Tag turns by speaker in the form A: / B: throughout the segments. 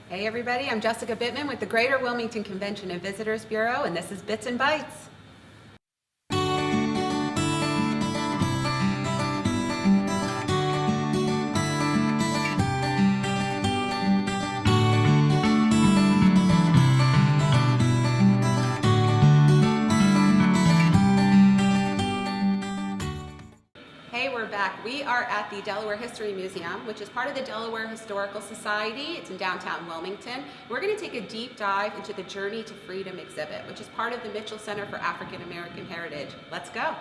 A: Hey everybody, I'm Jessica Bittman with the Greater Wilmington Convention and Visitors Bureau, and this is Bits and Bytes. Hey, we're back. We are at the Delaware History Museum, which is part of the Delaware Historical Society. It's in downtown Wilmington. We're going to take a deep dive into the Journey to Freedom exhibit, which is part of the Mitchell Center for African American Heritage. Let's go.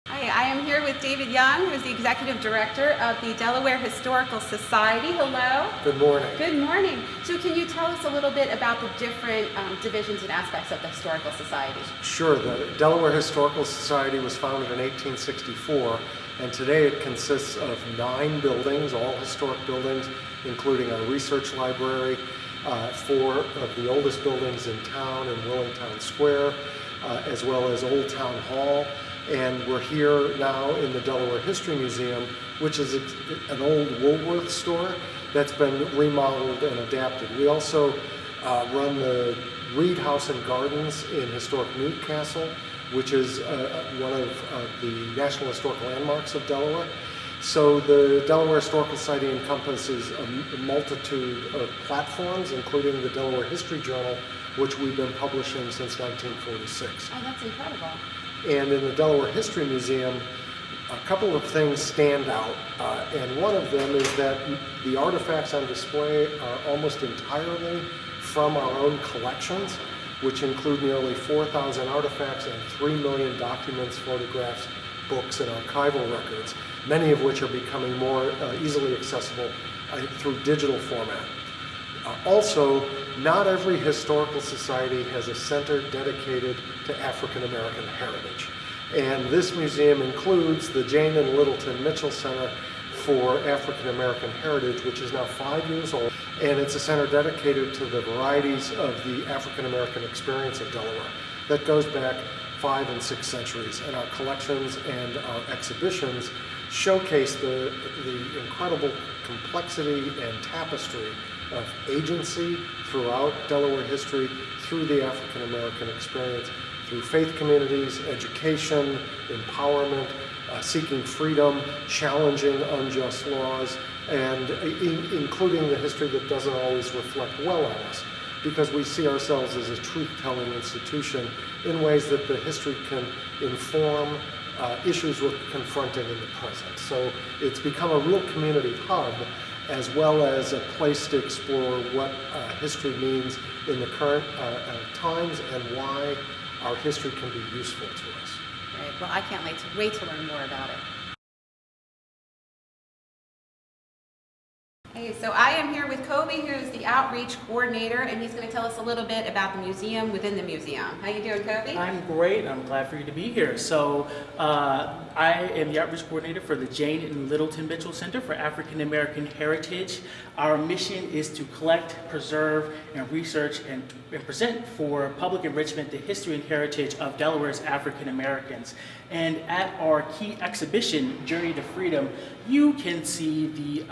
A: Hi, I am here with David Young, who is the Executive Director of the Delaware Historical Society. Hello.
B: Good morning.
A: Good morning. So can you tell us a little bit about the different divisions and aspects of the Historical Society?
B: Sure. The Delaware Historical Society was founded in 1864, and today it consists of 9 buildings, all historic buildings, including a research library, 4 of the oldest buildings in town in Willingtown Square, as well as Old Town Hall. And we're here now in the Delaware History Museum, which is an old Woolworth store that's been remodeled and adapted. We also run the Reed House and Gardens in historic Newcastle, which is one of the National Historic Landmarks of Delaware. So the Delaware Historical Society encompasses a multitude of platforms, including the Delaware History Journal, which we've been publishing since 1946.
A: Oh, that's incredible.
B: And in the Delaware History Museum, a couple of things stand out. And one of them is that the artifacts on display are almost entirely from our own collections, which include nearly 4,000 artifacts and 3 million documents, photographs, books, and archival records, many of which are becoming more easily accessible through digital format. Also, not every historical society has a center dedicated to African American heritage. And this museum includes the Jane and Littleton Mitchell Center for African American Heritage, which is now 5 years old. And it's a center dedicated to the varieties of the African American experience of Delaware that goes back 5 and 6 centuries. And our collections and our exhibitions showcase the incredible complexity and tapestry of agency throughout Delaware history, through the African American experience, through faith communities, education, empowerment, seeking freedom, challenging unjust laws, and including the history that doesn't always reflect well on us, because we see ourselves as a truth-telling institution in ways that the history can inform issues we're confronting in the present. So it's become a real community hub, as well as a place to explore what history means in the current times and why our history can be useful to us.
A: Great. Well, I can't wait to learn more about it. Hey, so I am here with Kobe, who is the outreach coordinator, and he's going to tell us a little bit about the museum within the museum. How you doing, Kobe?
C: I'm great. I'm glad for you to be here. So I am the outreach coordinator for the Jane and Littleton Mitchell Center for African American Heritage. Our mission is to collect, preserve, and research and present for public enrichment the history and heritage of Delaware's African Americans. And at our key exhibition, Journey to Freedom, you can see the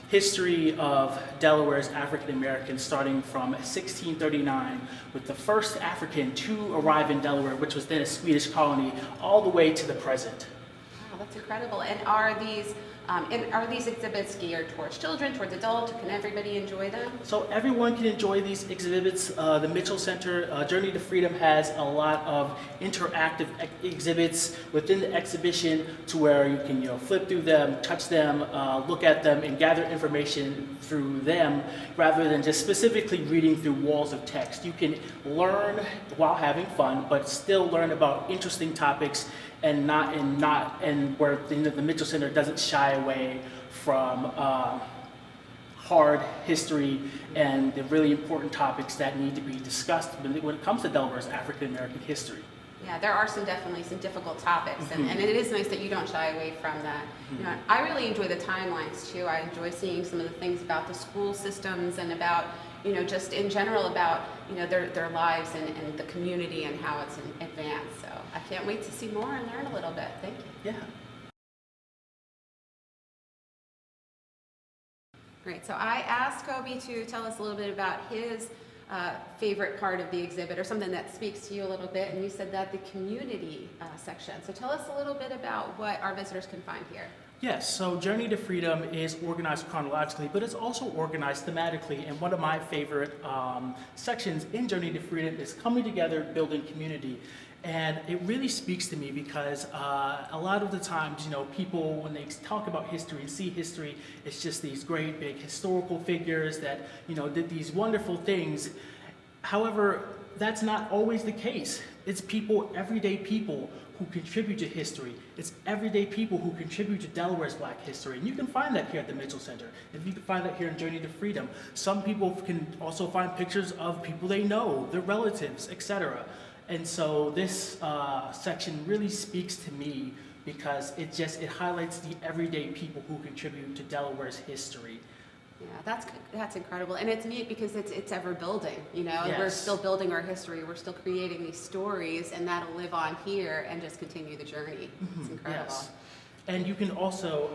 C: history of Delaware's African Americans starting from 1639 with the first African to arrive in Delaware, which was then a Swedish colony, all the way to the present.
A: Wow, that's incredible. And are these exhibits geared towards children, towards adults? Can everybody enjoy them?
C: So everyone can enjoy these exhibits. The Mitchell Center, Journey to Freedom, has a lot of interactive exhibits within the exhibition to where you can flip through them, touch them, look at them, and gather information through them rather than just specifically reading through walls of text. You can learn while having fun, but still learn about interesting topics and where the Mitchell Center doesn't shy away from hard history and the really important topics that need to be discussed when it comes to Delaware's African American history.
A: Yeah, there are definitely some difficult topics, and it is nice that you don't shy away from that. I really enjoy the timelines too. I enjoy seeing some of the things about the school systems and about, just in general about, their lives and the community and how it's advanced. So I can't wait to see more and learn a little bit. Thank you.
C: Yeah.
A: Great. So I asked Kobe to tell us a little bit about his favorite part of the exhibit, or something that speaks to you a little bit, and you said that the community section. So tell us a little bit about what our visitors can find here.
C: Yes, so Journey to Freedom is organized chronologically, but it's also organized thematically. And one of my favorite sections in Journey to Freedom is coming together, building community. And it really speaks to me because a lot of the times, you know, people, when they talk about history and see history, it's just these great big historical figures that, you know, did these wonderful things. However, that's not always the case. It's people, everyday people, who contribute to history. It's everyday people who contribute to Delaware's Black history. And you can find that here at the Mitchell Center. And you can find that here in Journey to Freedom. Some people can also find pictures of people they know, their relatives, etc. And so this section really speaks to me because it highlights the everyday people who contribute to Delaware's history.
A: Yeah, that's incredible, and it's neat because it's ever building. You know,
C: Yes.
A: We're still building our history. We're still creating these stories, and that'll live on here and just continue the journey. It's incredible.
C: Yes. And you can also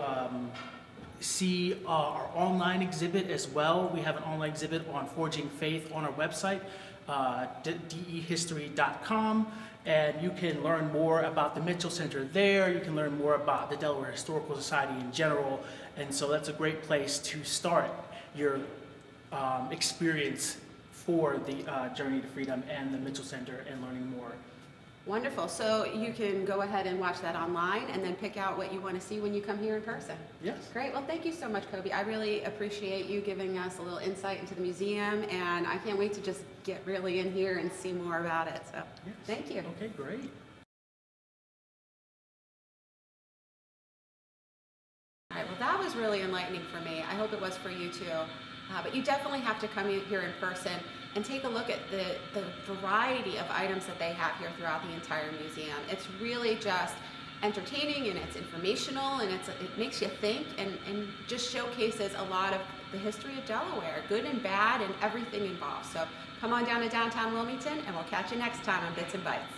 C: see our online exhibit as well. We have an online exhibit on Forging Faith on our website, dehistory.com. And you can learn more about the Mitchell Center there. You can learn more about the Delaware Historical Society in general. And so that's a great place to start your experience for the Journey to Freedom and the Mitchell Center and learning more.
A: Wonderful. So you can go ahead and watch that online and then pick out what you want to see when you come here in person.
C: Yes.
A: Great. Well, thank you so much, Kobe. I really appreciate you giving us a little insight into the museum, and I can't wait to just get really in here and see more about it. So
C: Yes.
A: thank you.
C: Okay, great.
A: All right, well, that was really enlightening for me. I hope it was for you too. But you definitely have to come in here in person and take a look at the variety of items that they have here throughout the entire museum. It's really just entertaining, and it's informational, and it makes you think, and just showcases a lot of the history of Delaware, good and bad, and everything involved. So come on down to downtown Wilmington, and we'll catch you next time on Bits and Bites.